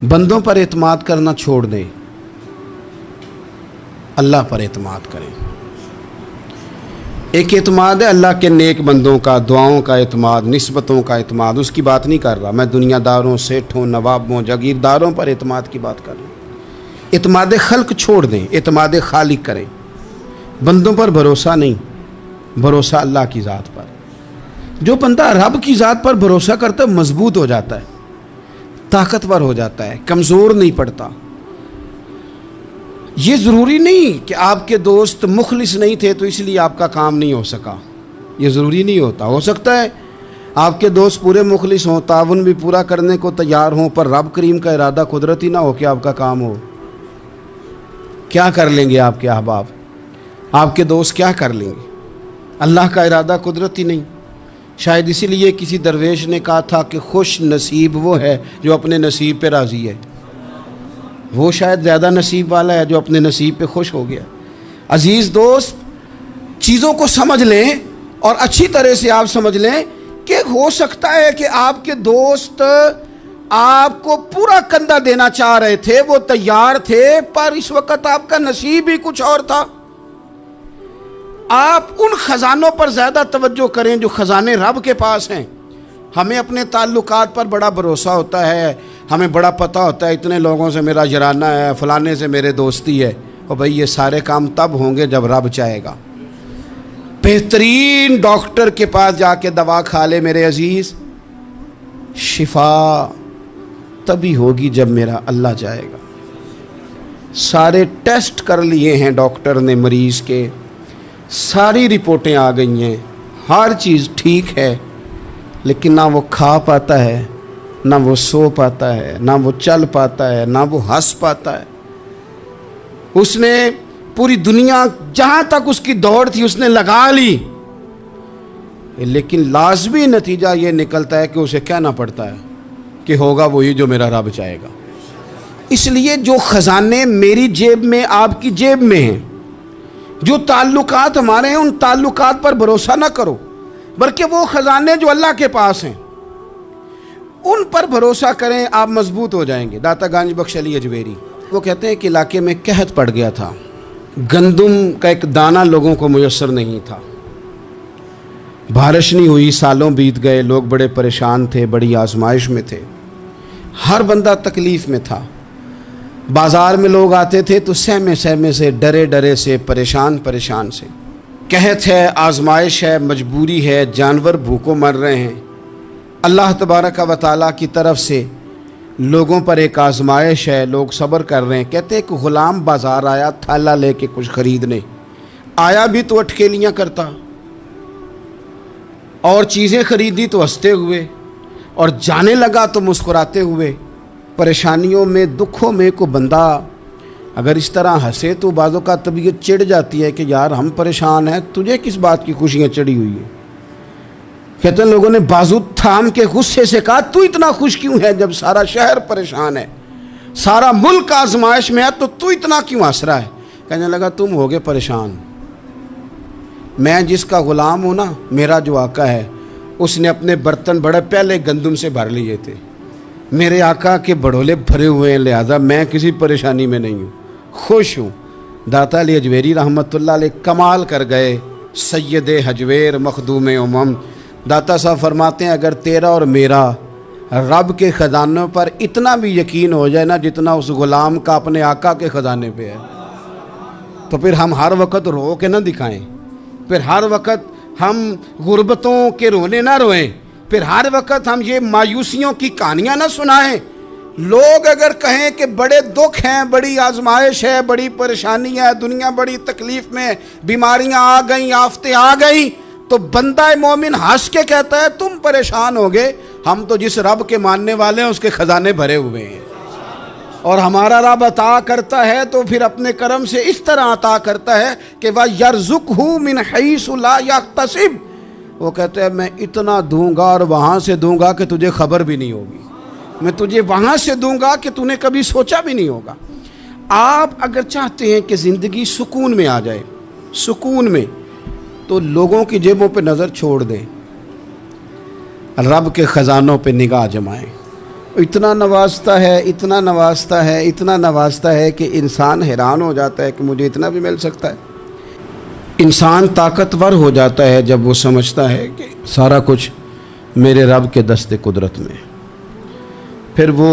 بندوں پر اعتماد کرنا چھوڑ دیں، اللہ پر اعتماد کریں۔ ایک اعتماد ہے اللہ کے نیک بندوں کا، دعاؤں کا اعتماد، نسبتوں کا اعتماد، اس کی بات نہیں کر رہا میں، دنیا داروں، سیٹھوں، نوابوں، جاگیرداروں پر اعتماد کی بات کر رہا ہوں۔ اعتماد خلق چھوڑ دیں، اعتماد خالق کریں۔ بندوں پر بھروسہ نہیں، بھروسہ اللہ کی ذات پر۔ جو بندہ رب کی ذات پر بھروسہ کرتا ہے مضبوط ہو جاتا ہے، طاقتور ہو جاتا ہے، کمزور نہیں پڑتا۔ یہ ضروری نہیں کہ آپ کے دوست مخلص نہیں تھے تو اس لیے آپ کا کام نہیں ہو سکا، یہ ضروری نہیں ہوتا۔ ہو سکتا ہے آپ کے دوست پورے مخلص ہوں، تعاون بھی پورا کرنے کو تیار ہوں، پر رب کریم کا ارادہ قدرتی نہ ہو کہ آپ کا کام ہو۔ کیا کر لیں گے آپ کے احباب، آپ کے دوست کیا کر لیں گے؟ اللہ کا ارادہ قدرتی نہیں۔ شاید اسی لیے کسی درویش نے کہا تھا کہ خوش نصیب وہ ہے جو اپنے نصیب پہ راضی ہے۔ وہ شاید زیادہ نصیب والا ہے جو اپنے نصیب پہ خوش ہو گیا۔ عزیز دوست، چیزوں کو سمجھ لیں اور اچھی طرح سے آپ سمجھ لیں کہ ہو سکتا ہے کہ آپ کے دوست آپ کو پورا کندھا دینا چاہ رہے تھے، وہ تیار تھے، پر اس وقت آپ کا نصیب ہی کچھ اور تھا۔ آپ ان خزانوں پر زیادہ توجہ کریں جو خزانے رب کے پاس ہیں۔ ہمیں اپنے تعلقات پر بڑا بھروسہ ہوتا ہے، ہمیں بڑا پتہ ہوتا ہے اتنے لوگوں سے میرا جرانہ ہے، فلانے سے میرے دوستی ہے۔ اور بھئی یہ سارے کام تب ہوں گے جب رب چاہے گا۔ بہترین ڈاکٹر کے پاس جا کے دوا کھا لے میرے عزیز، شفا تبھی ہوگی جب میرا اللہ چاہے گا۔ سارے ٹیسٹ کر لیے ہیں ڈاکٹر نے مریض کے، ساری رپورٹیں آ گئی ہیں، ہر چیز ٹھیک ہے، لیکن نہ وہ کھا پاتا ہے، نہ وہ سو پاتا ہے، نہ وہ چل پاتا ہے، نہ وہ ہنس پاتا ہے۔ اس نے پوری دنیا جہاں تک اس کی دوڑ تھی اس نے لگا لی، لیکن لازمی نتیجہ یہ نکلتا ہے کہ اسے کہنا پڑتا ہے کہ ہوگا وہی جو میرا رب چاہے گا۔ اس لیے جو خزانے میری جیب میں، آپ کی جیب میں ہیں، جو تعلقات ہمارے ہیں، ان تعلقات پر بھروسہ نہ کرو، بلکہ وہ خزانے جو اللہ کے پاس ہیں ان پر بھروسہ کریں، آپ مضبوط ہو جائیں گے۔ داتا گنج بخش علی اجویری وہ کہتے ہیں کہ علاقے میں قحط پڑ گیا تھا، گندم کا ایک دانہ لوگوں کو میسر نہیں تھا، بارش نہیں ہوئی، سالوں بیت گئے، لوگ بڑے پریشان تھے، بڑی آزمائش میں تھے، ہر بندہ تکلیف میں تھا۔ بازار میں لوگ آتے تھے تو سہمے سہمے سے، ڈرے ڈرے سے، پریشان پریشان سے۔ قحط ہے، آزمائش ہے، مجبوری ہے، جانور بھوکوں مر رہے ہیں۔ اللہ تبارک و تعالیٰ کی طرف سے لوگوں پر ایک آزمائش ہے، لوگ صبر کر رہے ہیں۔ کہتے ہیں کہ غلام بازار آیا تھالا لے کے کچھ خریدنے، آیا بھی تو اٹکیلیاں کرتا، اور چیزیں خریدی تو ہنستے ہوئے، اور جانے لگا تو مسکراتے ہوئے۔ پریشانیوں میں، دکھوں میں کو بندہ اگر اس طرح ہنسے تو بعضوں کا طبیعت چڑ جاتی ہے کہ یار ہم پریشان ہیں، تجھے کس بات کی خوشیاں چڑھی ہوئی ہیں۔ کہتے ہیں لوگوں نے بازو تھام کے غصے سے کہا تو اتنا خوش کیوں ہے جب سارا شہر پریشان ہے، سارا ملک آزمائش میں ہے، تو اتنا کیوں ہنس رہا ہے؟ کہنے لگا تم ہوگے پریشان، میں جس کا غلام ہوں نا، میرا جو آقا ہے، اس نے اپنے برتن بڑے پہلے گندم سے بھر لیے تھے، میرے آقا کے بڑولے بھرے ہوئے ہیں، لہذا میں کسی پریشانی میں نہیں ہوں، خوش ہوں۔ داتا علی اجویری رحمۃ اللہ علیہ کمال کر گئے، سید حجویر مخدوم امم۔ داتا صاحب فرماتے ہیں اگر تیرا اور میرا رب کے خزانوں پر اتنا بھی یقین ہو جائے نا جتنا اس غلام کا اپنے آقا کے خزانے پہ ہے، تو پھر ہم ہر وقت رو کے نہ دکھائیں، پھر ہر وقت ہم غربتوں کے رونے نہ روئیں، پھر ہر وقت ہم یہ مایوسیوں کی کہانیاں نہ سنائیں۔ لوگ اگر کہیں کہ بڑے دکھ ہیں، بڑی آزمائش ہے، بڑی پریشانی ہے، دنیا بڑی تکلیف میں، بیماریاں آ گئیں، آفتیں آ گئیں، تو بندہ مومن ہنس کے کہتا ہے تم پریشان ہوگے، ہم تو جس رب کے ماننے والے ہیں اس کے خزانے بھرے ہوئے ہیں، اور ہمارا رب عطا کرتا ہے تو پھر اپنے کرم سے اس طرح عطا کرتا ہے کہ وَيَرْزُقْهُ مِنْ حَيْثُ لَا يَحْتَسِبُ۔ وہ کہتے ہیں میں اتنا دوں گا اور وہاں سے دوں گا کہ تجھے خبر بھی نہیں ہوگی، میں تجھے وہاں سے دوں گا کہ تو نے کبھی سوچا بھی نہیں ہوگا۔ آپ اگر چاہتے ہیں کہ زندگی سکون میں آ جائے، سکون میں، تو لوگوں کی جیبوں پہ نظر چھوڑ دیں، رب کے خزانوں پہ نگاہ جمائیں۔ اتنا نوازتا ہے، اتنا نوازتا ہے، اتنا نوازتا ہے کہ انسان حیران ہو جاتا ہے کہ مجھے اتنا بھی مل سکتا ہے۔ انسان طاقتور ہو جاتا ہے جب وہ سمجھتا ہے کہ سارا کچھ میرے رب کے دست قدرت میں۔ پھر وہ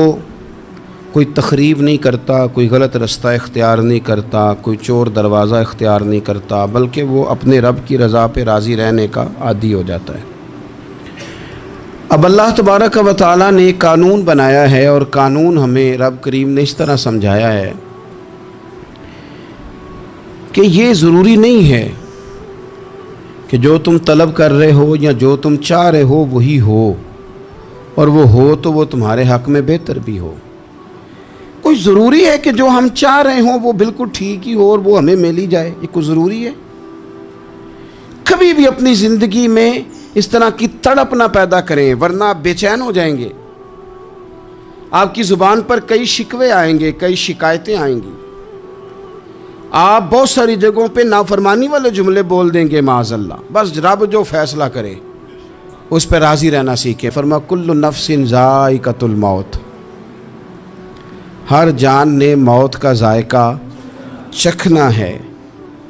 کوئی تخریب نہیں کرتا، کوئی غلط رستہ اختیار نہیں کرتا، کوئی چور دروازہ اختیار نہیں کرتا، بلکہ وہ اپنے رب کی رضا پہ راضی رہنے کا عادی ہو جاتا ہے۔ اب اللہ تبارک و تعالیٰ نے ایک قانون بنایا ہے، اور قانون ہمیں رب کریم نے اس طرح سمجھایا ہے کہ یہ ضروری نہیں ہے کہ جو تم طلب کر رہے ہو یا جو تم چاہ رہے ہو وہی ہو، اور وہ ہو تو وہ تمہارے حق میں بہتر بھی ہو۔ کوئی ضروری ہے کہ جو ہم چاہ رہے ہوں وہ بالکل ٹھیک ہی ہو اور وہ ہمیں مل ہی جائے؟ یہ کوئی ضروری ہے؟ کبھی بھی اپنی زندگی میں اس طرح کی تڑپ نہ پیدا کریں، ورنہ آپ بے چین ہو جائیں گے۔ آپ کی زبان پر کئی شکوے آئیں گے، کئی شکایتیں آئیں گی، آپ بہت ساری جگہوں پہ نافرمانی والے جملے بول دیں گے معاذ اللہ۔ بس رب جو فیصلہ کرے اس پہ راضی رہنا سیکھیں۔ فرما کل نفس ذائقۃ الموت، ہر جان نے موت کا ذائقہ چکھنا ہے۔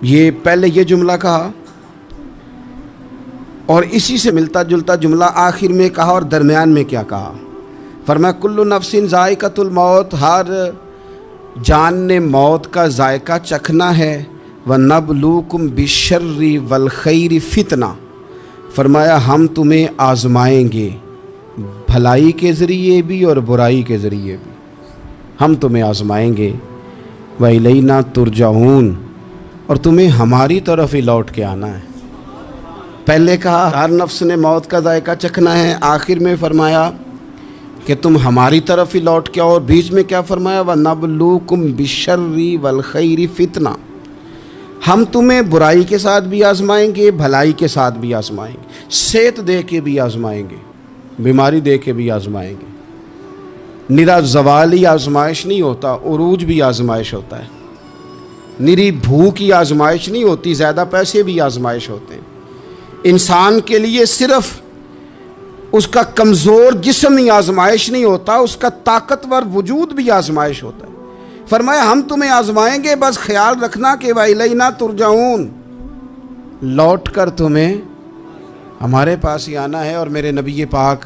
یہ پہلے یہ جملہ کہا، اور اسی سے ملتا جلتا جملہ آخر میں کہا، اور درمیان میں کیا کہا؟ فرمایا کل نفس ذائقۃ الموت، ہر جان نے موت کا ذائقہ چکھنا ہے۔ وَنَبْلُوكُمْ بِالشَّرِّ وَالْخَيْرِ فِتْنَةً، فرمایا ہم تمہیں آزمائیں گے، بھلائی کے ذریعے بھی اور برائی کے ذریعے بھی ہم تمہیں آزمائیں گے۔ وَإِلَيْنَا تُرْجَعُونَ، اور تمہیں ہماری طرف ہی لوٹ کے آنا ہے۔ پہلے کہا ہر نفس نے موت کا ذائقہ چکھنا ہے، آخر میں فرمایا کہ تم ہماری طرف ہی لوٹ کے آؤ، اور بیچ میں کیا فرمایا؟ وَنَبْلُوكُمْ بِالشَّرِّ وَالْخَيْرِ فِتْنَةً، ہم تمہیں برائی کے ساتھ بھی آزمائیں گے، بھلائی کے ساتھ بھی آزمائیں گے، صحت دے کے بھی آزمائیں گے، بیماری دے کے بھی آزمائیں گے۔ نرا زوالی آزمائش نہیں ہوتا، عروج بھی آزمائش ہوتا ہے۔ نری بھوک کی آزمائش نہیں ہوتی، زیادہ پیسے بھی آزمائش ہوتے ہیں۔ انسان کے لیے صرف اس کا کمزور جسم ہی آزمائش نہیں ہوتا، اس کا طاقتور وجود بھی آزمائش ہوتا ہے۔ فرمایا ہم تمہیں آزمائیں گے، بس خیال رکھنا کہ وَإِلَيْنَا تُرْجَعُونَ، لوٹ کر تمہیں ہمارے پاس ہی آنا ہے۔ اور میرے نبی پاک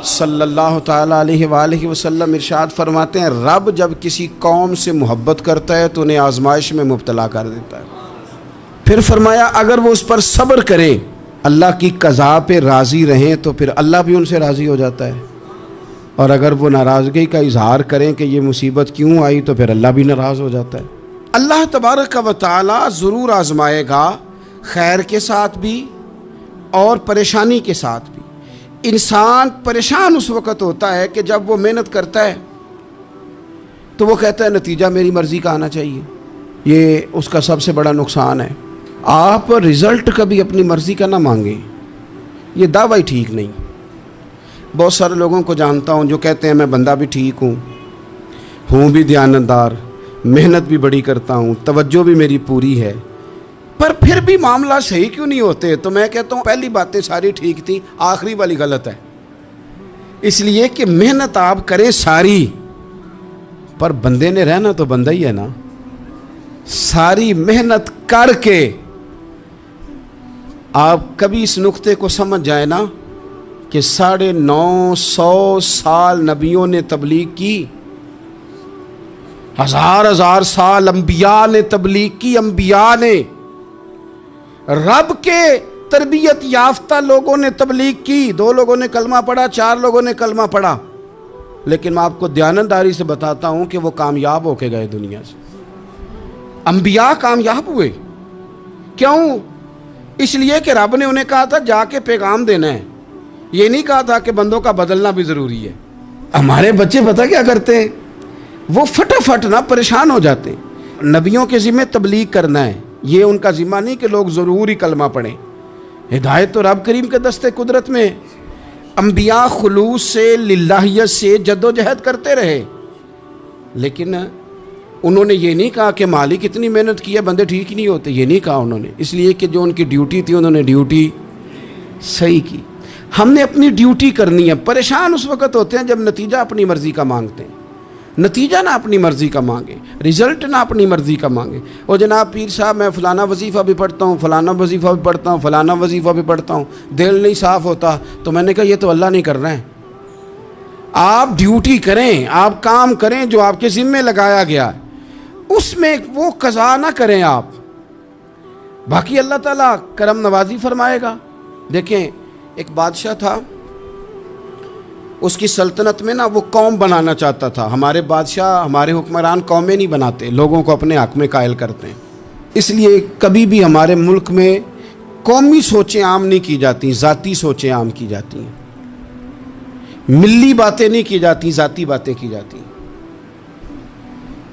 صلی اللہ تعالیٰ علیہ وآلہ وسلم ارشاد فرماتے ہیں، رب جب کسی قوم سے محبت کرتا ہے تو انہیں آزمائش میں مبتلا کر دیتا ہے۔ پھر فرمایا اگر وہ اس پر صبر کریں، اللہ کی قضا پہ راضی رہیں، تو پھر اللہ بھی ان سے راضی ہو جاتا ہے، اور اگر وہ ناراضگی کا اظہار کریں کہ یہ مصیبت کیوں آئی، تو پھر اللہ بھی ناراض ہو جاتا ہے۔ اللہ تبارک و تعالی ضرور آزمائے گا، خیر کے ساتھ بھی اور پریشانی کے ساتھ بھی۔ انسان پریشان اس وقت ہوتا ہے کہ جب وہ محنت کرتا ہے تو وہ کہتا ہے نتیجہ میری مرضی کا آنا چاہیے، یہ اس کا سب سے بڑا نقصان ہے۔ آپ رزلٹ کبھی اپنی مرضی کا نہ مانگیں، یہ دعویٰ ہی ٹھیک نہیں۔ بہت سارے لوگوں کو جانتا ہوں جو کہتے ہیں میں بندہ بھی ٹھیک ہوں بھی دیانتدار، محنت بھی بڑی کرتا ہوں، توجہ بھی میری پوری ہے، پر پھر بھی معاملہ صحیح کیوں نہیں ہوتے؟ تو میں کہتا ہوں پہلی باتیں ساری ٹھیک تھیں، آخری والی غلط ہے۔ اس لیے کہ محنت آپ کریں ساری، پر بندے نے رہنا تو بندہ ہی ہے نا۔ ساری محنت کر کے آپ کبھی اس نقطے کو سمجھ جائیں نا کہ 950 سال نبیوں نے تبلیغ کی، ہزار سال انبیاء نے تبلیغ کی، انبیاء نے، رب کے تربیت یافتہ لوگوں نے تبلیغ کی، 2 لوگوں نے کلمہ پڑھا، 4 لوگوں نے کلمہ پڑھا، لیکن میں آپ کو دیانتداری سے بتاتا ہوں کہ وہ کامیاب ہو کے گئے دنیا سے۔ انبیاء کامیاب ہوئے، کیوں؟ اس لیے کہ رب نے انہیں کہا تھا جا کے پیغام دینا ہے، یہ نہیں کہا تھا کہ بندوں کا بدلنا بھی ضروری ہے۔ ہمارے بچے پتہ کیا کرتے ہیں؟ وہ فٹافٹ نہ پریشان ہو جاتے ہیں۔ نبیوں کے ذمہ تبلیغ کرنا ہے، یہ ان کا ذمہ نہیں کہ لوگ ضرور ہی کلمہ پڑھیں۔ ہدایت تو رب کریم کے دستے قدرت میں ہے۔ انبیاء خلوص سے، للہیت سے جد و جہد کرتے رہے، لیکن انہوں نے یہ نہیں کہا کہ مالک اتنی محنت کی ہے بندے ٹھیک نہیں ہوتے، یہ نہیں کہا انہوں نے، اس لیے کہ جو ان کی ڈیوٹی تھی انہوں نے ڈیوٹی صحیح کی۔ ہم نے اپنی ڈیوٹی کرنی ہے. پریشان اس وقت ہوتے ہیں جب نتیجہ اپنی مرضی کا مانگتے ہیں. نتیجہ نہ اپنی مرضی کا مانگے, رزلٹ نہ اپنی مرضی کا مانگے. اور جناب پیر صاحب میں فلانا وظیفہ بھی پڑھتا ہوں, فلانا وظیفہ بھی پڑھتا ہوں, فلانا وظیفہ بھی پڑھتا ہوں, دل نہیں صاف ہوتا. تو میں نے کہا یہ تو اللہ نہیں کر رہے ہیں. آپ ڈیوٹی کریں, آپ کام کریں جو آپ کے ذمے لگایا گیا ہے, اس میں وہ قضا نہ کریں آپ. باقی اللہ تعالیٰ کرم نوازی فرمائے گا. دیکھیں ایک بادشاہ تھا, اس کی سلطنت میں نا وہ قوم بنانا چاہتا تھا. ہمارے بادشاہ, ہمارے حکمران قومیں نہیں بناتے, لوگوں کو اپنے حق میں قائل کرتے ہیں. اس لیے کبھی بھی ہمارے ملک میں قومی سوچیں عام نہیں کی جاتی, ذاتی سوچیں عام کی جاتی ہیں. ملی باتیں نہیں کی جاتی, ذاتی باتیں کی جاتی ہیں.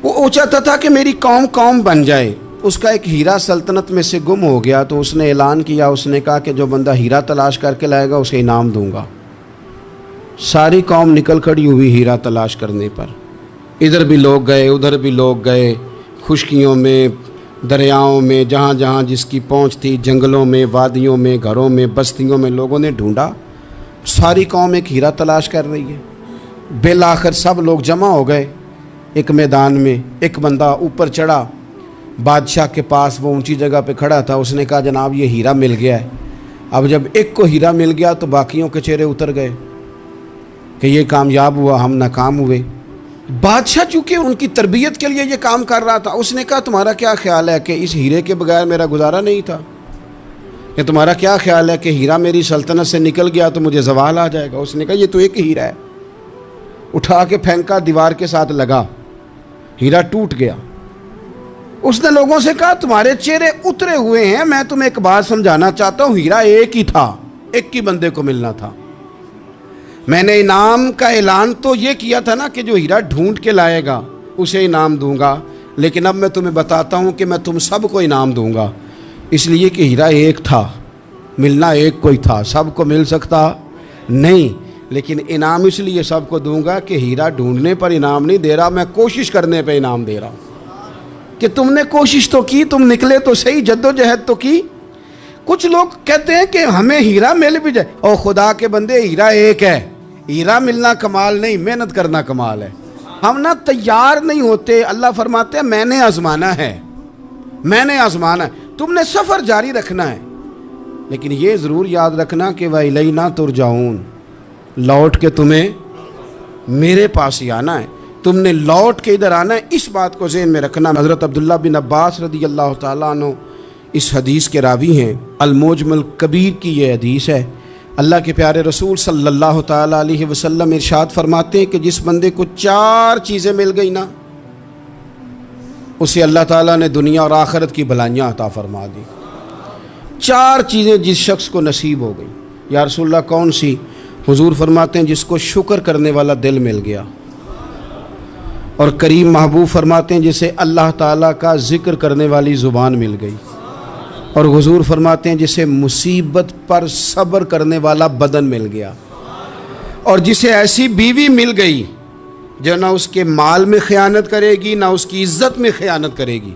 وہ چاہتا تھا کہ میری قوم بن جائے. اس کا ایک ہیرا سلطنت میں سے گم ہو گیا, تو اس نے اعلان کیا, اس نے کہا کہ جو بندہ ہیرا تلاش کر کے لائے گا اسے انعام دوں گا. ساری قوم نکل کھڑی ہوئی ہیرا تلاش کرنے پر. ادھر بھی لوگ گئے, ادھر بھی لوگ گئے, خشکیوں میں, دریاؤں میں, جہاں جہاں جس کی پہنچ تھی, جنگلوں میں, وادیوں میں, گھروں میں, بستیوں میں لوگوں نے ڈھونڈا. ساری قوم ایک ہیرا تلاش کر رہی ہے. بالآخر سب لوگ جمع ہو گئے ایک میدان میں. ایک بندہ اوپر چڑھا, بادشاہ کے پاس, وہ اونچی جگہ پہ کھڑا تھا. اس نے کہا جناب یہ ہیرا مل گیا ہے. اب جب ایک کو ہیرا مل گیا تو باقیوں کے چہرے اتر گئے کہ یہ کامیاب ہوا, ہم ناکام ہوئے. بادشاہ چونکہ ان کی تربیت کے لیے یہ کام کر رہا تھا, اس نے کہا تمہارا کیا خیال ہے کہ اس ہیرے کے بغیر میرا گزارا نہیں تھا؟ کہ تمہارا کیا خیال ہے کہ ہیرا میری سلطنت سے نکل گیا تو مجھے زوال آ جائے گا؟ اس نے کہا یہ تو ایک ہیرا ہے. اٹھا کے پھینکا, دیوار کے ساتھ لگا, ہیرا ٹوٹ گیا. اس نے لوگوں سے کہا تمہارے چہرے اترے ہوئے ہیں, میں تمہیں ایک بات سمجھانا چاہتا ہوں, ہیرا ایک ہی تھا, ایک ہی بندے کو ملنا تھا. میں نے انعام کا اعلان تو یہ کیا تھا نا کہ جو ہیرا ڈھونڈ کے لائے گا اسے انعام دوں گا, لیکن اب میں تمہیں بتاتا ہوں کہ میں تم سب کو انعام دوں گا. اس لیے کہ ہیرا ایک تھا, ملنا ایک کو ہی تھا, سب کو مل سکتا نہیں. لیکن انعام اس لیے سب کو دوں گا کہ ہیرا ڈھونڈنے پر انعام نہیں دے رہا, میں کوشش کرنے پہ انعام دے رہا ہوں. کہ تم نے کوشش تو کی, تم نکلے تو صحیح, جدوجہد تو کی. کچھ لوگ کہتے ہیں کہ ہمیں ہیرا مل بھی جائے. او خدا کے بندے, ہیرا ایک ہے, ہیرا ملنا کمال نہیں, محنت کرنا کمال ہے. ہم نہ تیار نہیں ہوتے. اللہ فرماتے ہیں میں نے آزمانا ہے, میں نے آزمانا ہے, تم نے سفر جاری رکھنا ہے. لیکن یہ ضرور یاد رکھنا کہ وَإِلَيْنَا تُرْجَعُونَ, لوٹ کے تمہیں میرے پاس ہی آنا ہے, تم نے لوٹ کے ادھر آنا ہے. اس بات کو ذہن میں رکھنا. حضرت عبداللہ بن عباس رضی اللہ تعالیٰ عنہ اس حدیث کے راوی ہیں. المعجم الکبیر کی یہ حدیث ہے. اللہ کے پیارے رسول صلی اللہ تعالیٰ علیہ وسلم ارشاد فرماتے ہیں کہ جس بندے کو 4 چیزیں مل گئی نا, اسے اللہ تعالیٰ نے دنیا اور آخرت کی بھلائیاں عطا فرما دی. 4 چیزیں جس شخص کو نصیب ہو گئی. یا رسول اللہ کون سی؟ حضور فرماتے ہیں جس کو شکر کرنے والا دل مل گیا, اور کریم محبوب فرماتے ہیں جسے اللہ تعالیٰ کا ذکر کرنے والی زبان مل گئی, اور حضور فرماتے ہیں جسے مصیبت پر صبر کرنے والا بدن مل گیا, اور جسے ایسی بیوی مل گئی جو نہ اس کے مال میں خیانت کرے گی, نہ اس کی عزت میں خیانت کرے گی.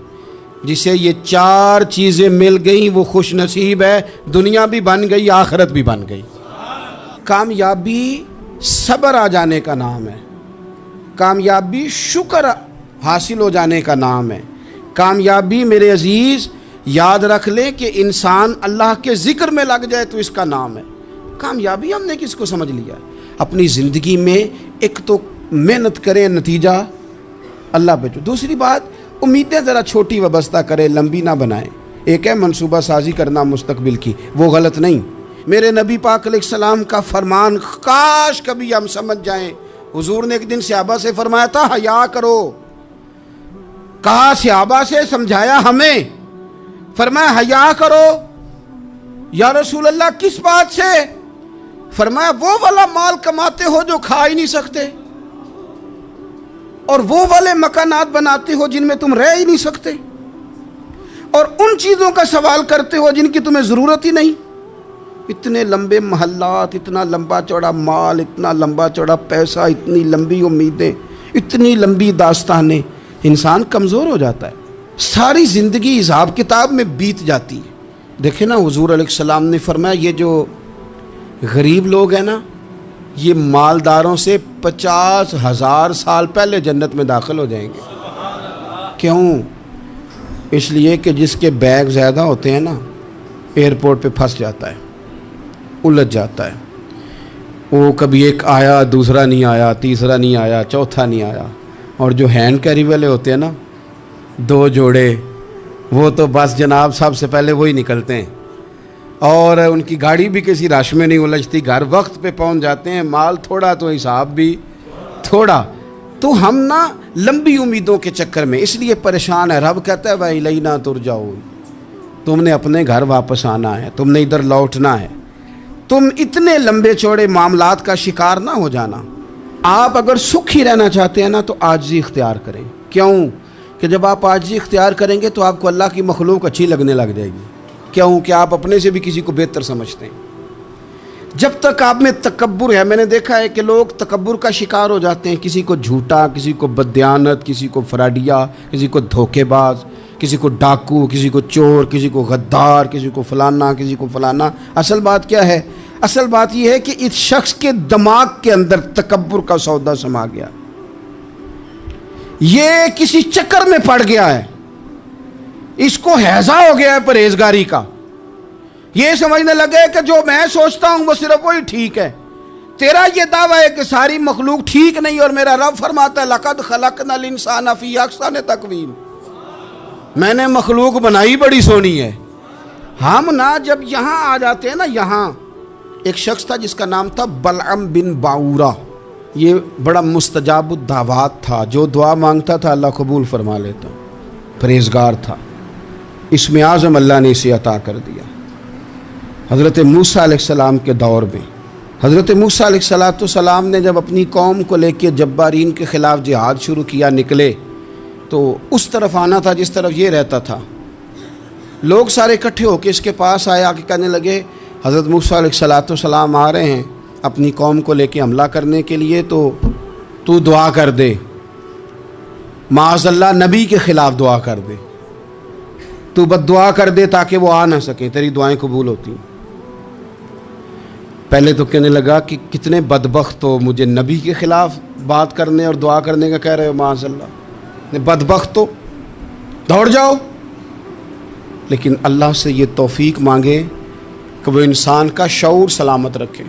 جسے یہ 4 چیزیں مل گئیں وہ خوش نصیب ہے, دنیا بھی بن گئی, آخرت بھی بن گئی. کامیابی صبر آ جانے کا نام ہے, کامیابی شکر حاصل ہو جانے کا نام ہے. کامیابی میرے عزیز یاد رکھ لیں کہ انسان اللہ کے ذکر میں لگ جائے تو اس کا نام ہے کامیابی. ہم نے کس کو سمجھ لیا؟ اپنی زندگی میں ایک تو محنت کریں, نتیجہ اللہ پہ. دوسری بات, امیدیں ذرا چھوٹی وابستہ کریں, لمبی نہ بنائیں. ایک ہے منصوبہ سازی کرنا مستقبل کی, وہ غلط نہیں. میرے نبی پاک علیہ السلام کا فرمان کاش کبھی ہم سمجھ جائیں. حضور نے ایک دن صحابہ سے فرمایا تھا حیا کرو. کہا صحابہ سے, سمجھایا ہمیں, فرمایا حیا کرو. یا رسول اللہ کس بات سے؟ فرمایا وہ والا مال کماتے ہو جو کھا ہی نہیں سکتے, اور وہ والے مکانات بناتے ہو جن میں تم رہ ہی نہیں سکتے, اور ان چیزوں کا سوال کرتے ہو جن کی تمہیں ضرورت ہی نہیں. اتنے لمبے محلات, اتنا لمبا چوڑا مال, اتنا لمبا چوڑا پیسہ, اتنی لمبی امیدیں, اتنی لمبی داستانیں, انسان کمزور ہو جاتا ہے. ساری زندگی حساب کتاب میں بیت جاتی ہے. دیکھیں نا حضور علیہ السلام نے فرمایا یہ جو غریب لوگ ہیں نا، یہ مالداروں سے 50,000 سال پہلے جنت میں داخل ہو جائیں گے۔ کیوں؟ اس لیے کہ جس کے بیگ زیادہ ہوتے ہیں نا، ایئرپورٹ پہ پھنس جاتا ہے، الجھ جاتا ہے۔ وہ کبھی ایک آیا، دوسرا نہیں آیا، تیسرا نہیں آیا، چوتھا نہیں آیا۔ اور جو ہینڈ کیری والے ہوتے ہیں نا، 2 جوڑے، وہ تو بس جناب سب سے پہلے وہی نکلتے ہیں، اور ان کی گاڑی بھی کسی رش میں نہیں الجھتی، گھر وقت پہ پہنچ جاتے ہیں۔ مال تھوڑا تو حساب بھی تھوڑا۔ تو ہم نا لمبی امیدوں کے چکر میں اس لیے پریشان ہے۔ رب کہتا ہے وَإِلَيْنَا تُرْجَعُونَ، تم نے اپنے گھر واپس آنا ہے، تم نے ادھر لوٹنا ہے۔ تم اتنے لمبے چوڑے معاملات کا شکار نہ ہو جانا۔ آپ اگر سکھی رہنا چاہتے ہیں نا تو عاجزی اختیار کریں۔ کیوں کہ جب آپ عاجزی اختیار کریں گے تو آپ کو اللہ کی مخلوق اچھی لگنے لگ جائے گی۔ کیوں کہ آپ اپنے سے بھی کسی کو بہتر سمجھتے ہیں۔ جب تک آپ میں تکبر ہے، میں نے دیکھا ہے کہ لوگ تکبر کا شکار ہو جاتے ہیں، کسی کو جھوٹا، کسی کو بددیانت، کسی کو فراڈیا، کسی کو دھوکے باز، کسی کو ڈاکو، کسی کو چور، کسی کو غدار، کسی کو فلانا، کسی کو فلانا۔ اصل بات کیا ہے؟ اصل بات یہ ہے کہ اس شخص کے دماغ کے اندر تکبر کا سودا سما گیا، یہ کسی چکر میں پڑ گیا ہے، اس کو ہیضہ ہو گیا ہے پرہیزگاری کا۔ یہ سمجھنے لگے کہ جو میں سوچتا ہوں وہ صرف وہی ٹھیک ہے۔ تیرا یہ دعویٰ ہے کہ ساری مخلوق ٹھیک نہیں، اور میرا رب فرماتا ہے لَقَدْ خَلَقْنَا الْإِنسَانَ فِي أَحْسَنِ تَقْوِيمٍ، میں نے مخلوق بنائی بڑی سونی ہے۔ ہم نا جب یہاں آ جاتے ہیں نا، یہاں ایک شخص تھا جس کا نام تھا بلعم بن باورہ، یہ بڑا مستجاب الدعوات تھا، جو دعا مانگتا تھا اللہ قبول فرما لیتا، پرہیزگار تھا۔ اسم اعظم اللہ نے اسے عطا کر دیا۔ حضرت موسیٰ علیہ السلام کے دور میں حضرت موسیٰ علیہ السلام نے جب اپنی قوم کو لے کے جبارین کے خلاف جہاد شروع کیا، نکلے تو اس طرف آنا تھا جس طرف یہ رہتا تھا۔ لوگ سارے اکٹھے ہو کے اس کے پاس آئے، آ کے کہنے لگے حضرت موسیٰ علیہ السلام آ رہے ہیں اپنی قوم کو لے کے حملہ کرنے کے لیے، تو دعا کر دے، معاذ اللہ نبی کے خلاف دعا کر دے، تو بد دعا کر دے تاکہ وہ آ نہ سکیں، تیری دعائیں قبول ہوتی ہیں۔ پہلے تو کہنے لگا کہ کتنے بدبخت ہو، مجھے نبی کے خلاف بات کرنے اور دعا کرنے کا کہہ رہے ہو، معاذ اللہ، بدبخت ہو، دوڑ جاؤ۔ لیکن اللہ سے یہ توفیق مانگے کہ وہ انسان کا شعور سلامت رکھے،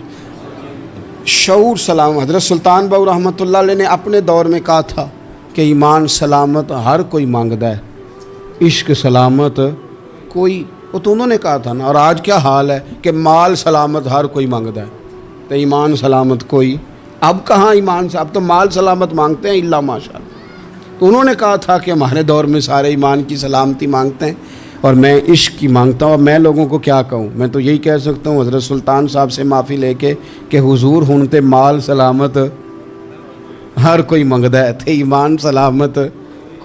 شعور سلامت۔ حضرت سلطان باؤ رحمۃ اللہ علیہ نے اپنے دور میں کہا تھا کہ ایمان سلامت ہر کوئی مانگدا ہے، عشق سلامت کوئی، وہ تو انہوں نے کہا تھا نا۔ اور آج کیا حال ہے کہ مال سلامت ہر کوئی مانگدا ہے، تو ایمان سلامت کوئی۔ اب کہاں ایمان سے، اب تو مال سلامت مانگتے ہیں الا ماشاء اللہ۔ تو انہوں نے کہا تھا کہ ہمارے دور میں سارے ایمان کی سلامتی مانگتے ہیں اور میں عشق کی مانگتا ہوں۔ اور میں لوگوں کو کیا کہوں، میں تو یہی کہہ سکتا ہوں حضرت سلطان صاحب سے معافی لے کے کہ حضور ہونتے مال سلامت ہر کوئی منگدا ہے، تھے ایمان سلامت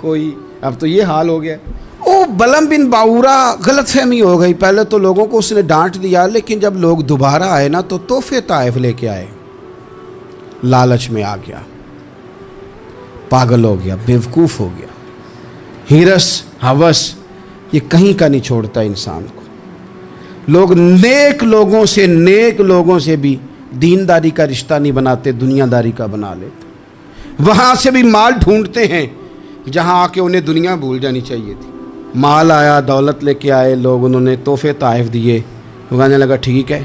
کوئی۔ اب تو یہ حال ہو گیا۔ او بلعم بن باورہ غلط فہمی ہو گئی، پہلے تو لوگوں کو اس نے ڈانٹ دیا، لیکن جب لوگ دوبارہ آئے نا تو تحفے طائف لے کے آئے، لالچ میں آ گیا، پاگل ہو گیا، بیوقوف ہو گیا۔ ہرس ہوس یہ کہیں کا نہیں چھوڑتا انسان کو۔ لوگ نیک لوگوں سے بھی دینداری کا رشتہ نہیں بناتے، دنیا داری کا بنا لیتے۔ وہاں سے بھی مال ڈھونڈتے ہیں جہاں آ کے انہیں دنیا بھول جانی چاہیے تھی۔ مال آیا، دولت لے کے آئے لوگ، انہوں نے تحفے طائف دیے، وہ کہنے لگا ٹھیک ہے،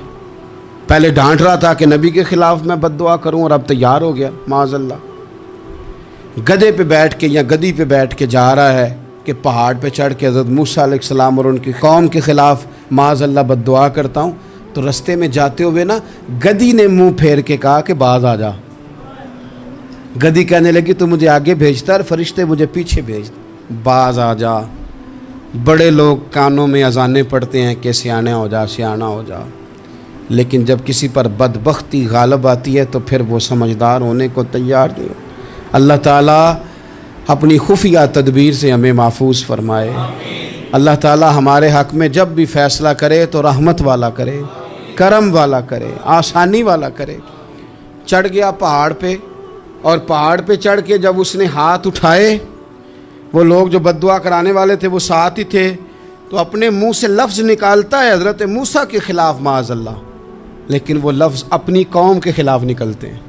پہلے ڈانٹ رہا تھا کہ نبی کے خلاف میں بد دعا کروں اور اب تیار ہو گیا، معاذ اللہ۔ گدھے پہ بیٹھ کے یا گدی پہ بیٹھ کے جا رہا ہے کہ پہاڑ پہ چڑھ کے حضرت موسیٰ علیہ السلام اور ان کی قوم کے خلاف معاذ اللہ بد دعا کرتا ہوں۔ تو رستے میں جاتے ہوئے نا گدی نے منہ پھیر کے کہا کہ باز آ جا۔ گدی کہنے لگی تو مجھے آگے بھیجتا اور فرشتے مجھے پیچھے بھیجتے، باز آ جا۔ بڑے لوگ کانوں میں اذانیں پڑھتے ہیں کہ سیانا ہو جا، سیانا ہو جا، لیکن جب کسی پر بدبختی غالب آتی ہے تو پھر وہ سمجھدار ہونے کو تیار نہیں ہو۔ اللہ تعالیٰ اپنی خفیہ تدبیر سے ہمیں محفوظ فرمائے۔ اللہ تعالیٰ ہمارے حق میں جب بھی فیصلہ کرے تو رحمت والا کرے، کرم والا کرے، آسانی والا کرے۔ چڑھ گیا پہاڑ پہ، اور پہاڑ پہ چڑھ کے جب اس نے ہاتھ اٹھائے، وہ لوگ جو بد دعا کرانے والے تھے وہ ساتھ ہی تھے، تو اپنے منہ سے لفظ نکالتا ہے حضرت موسیٰ کے خلاف، معاذ اللہ، لیکن وہ لفظ اپنی قوم کے خلاف نکلتے ہیں.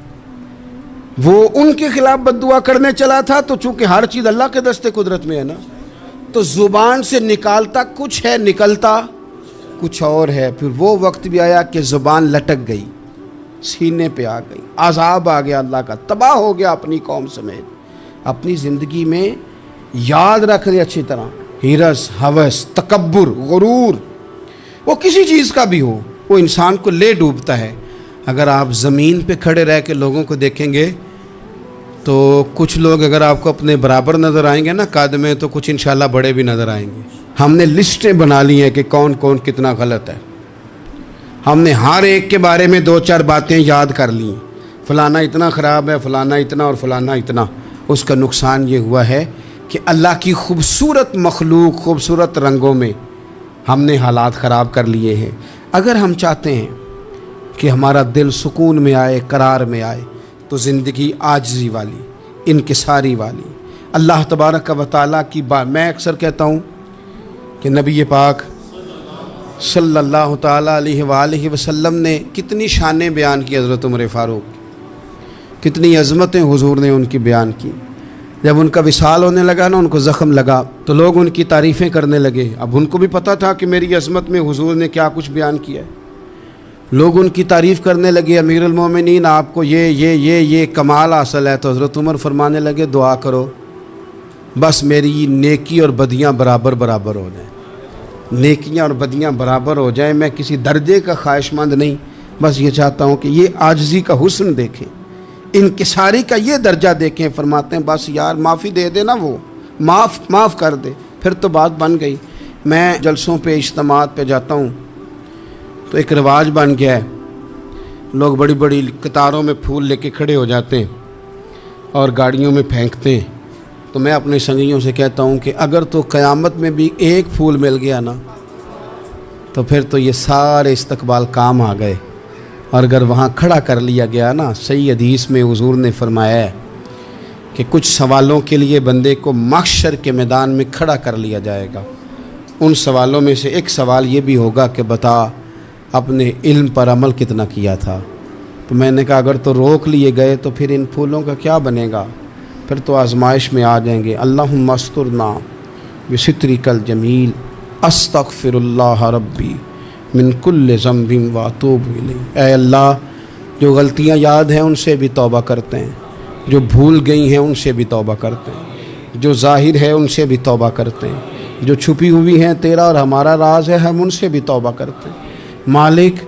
وہ ان کے خلاف بد دعا کرنے چلا تھا، تو چونکہ ہر چیز اللہ کے دست قدرت میں ہے نا، تو زبان سے نکالتا کچھ ہے، نکلتا کچھ اور ہے. پھر وہ وقت بھی آیا کہ زبان لٹک گئی، سینے پہ آ گئی، عذاب آ گیا اللہ کا، تباہ ہو گیا اپنی قوم سمیت. اپنی زندگی میں یاد رکھ لیں اچھی طرح، ہرس، ہوس، تکبر، غرور، وہ کسی چیز کا بھی ہو، وہ انسان کو لے ڈوبتا ہے. اگر آپ زمین پہ کھڑے رہ کے لوگوں کو دیکھیں گے تو کچھ لوگ اگر آپ کو اپنے برابر نظر آئیں گے نا قد میں، تو کچھ انشاءاللہ بڑے بھی نظر آئیں گے. ہم نے لسٹیں بنا لی ہیں کہ کون کون کتنا غلط ہے. ہم نے ہر ایک کے بارے میں 2-4 باتیں یاد کر لی ہیں، فلانا اتنا خراب ہے، فلانا اتنا اور فلانا اتنا. اس کا نقصان یہ ہوا ہے کہ اللہ کی خوبصورت مخلوق، خوبصورت رنگوں میں ہم نے حالات خراب کر لیے ہیں. اگر ہم چاہتے ہیں کہ ہمارا دل سکون میں آئے، قرار میں آئے، تو زندگی عاجزی والی، انکساری والی، اللہ تبارک و تعالیٰ کی بات. میں اکثر کہتا ہوں کہ نبی پاک صلی اللہ تعالیٰ علیہ وآلہ وسلم نے کتنی شانیں بیان کی، حضرت عمر فاروق کتنی عظمتیں حضور نے ان کی بیان کی. جب ان کا وصال ہونے لگا نا، ان کو زخم لگا، تو لوگ ان کی تعریفیں کرنے لگے. اب ان کو بھی پتہ تھا کہ میری عظمت میں حضور نے کیا کچھ بیان کیا ہے. لوگ ان کی تعریف کرنے لگے، امیر المومنین آپ کو یہ کمال حاصل ہے. تو حضرت عمر فرمانے لگے دعا کرو بس میری نیکی اور بدیاں برابر برابر ہو جائیں، نیکیاں اور بدیاں برابر ہو جائیں. میں کسی درجے کا خواہش مند نہیں، بس یہ چاہتا ہوں کہ یہ عاجزی کا حسن دیکھیں، انکساری کا یہ درجہ دیکھیں. فرماتے ہیں بس یار معافی دے دے نا، وہ معاف کر دے. پھر تو بات بن گئی. میں جلسوں پہ، اجتماعات پہ جاتا ہوں تو ایک رواج بن گیا ہے، لوگ بڑی بڑی قطاروں میں پھول لے کے کھڑے ہو جاتے ہیں اور گاڑیوں میں پھینکتے ہیں. تو میں اپنے سنگیوں سے کہتا ہوں کہ اگر تو قیامت میں بھی ایک پھول مل گیا نا، تو پھر تو یہ سارے استقبال کام آ گئے. اور اگر وہاں کھڑا کر لیا گیا نا، صحیح حدیث میں حضور نے فرمایا ہے کہ کچھ سوالوں کے لیے بندے کو محشر کے میدان میں کھڑا کر لیا جائے گا. ان سوالوں میں سے ایک سوال یہ بھی ہوگا کہ بتا اپنے علم پر عمل کتنا کیا تھا. تو میں نے کہا اگر تو روک لیے گئے تو پھر ان پھولوں کا کیا بنے گا، پھر تو آزمائش میں آ جائیں گے. اللہم استرنا بسترک الجمیل استغفر اللہ ربی من کل ذنب واتوب الیہ. اے اللہ، جو غلطیاں یاد ہیں ان سے بھی توبہ کرتے ہیں، جو بھول گئی ہیں ان سے بھی توبہ کرتے ہیں، جو ظاہر ہے ان سے بھی توبہ کرتے ہیں، جو چھپی ہوئی ہیں تیرا اور ہمارا راز ہے ہم ان سے بھی توبہ کرتے ہیں. مالک،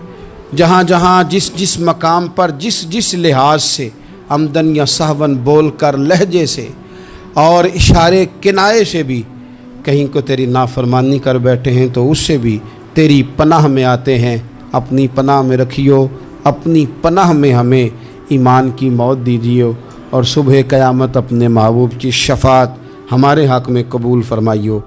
جہاں جہاں جس مقام پر جس لحاظ سے عمدن یا سہون بول کر، لہجے سے اور اشارے کنائے سے بھی کہیں کو تیری نافرمانی کر بیٹھے ہیں، تو اس سے بھی تیری پناہ میں آتے ہیں. اپنی پناہ میں رکھیو، اپنی پناہ میں ہمیں ایمان کی موت دیجیے، اور صبح قیامت اپنے محبوب کی شفاعت ہمارے حق میں قبول فرمائیو.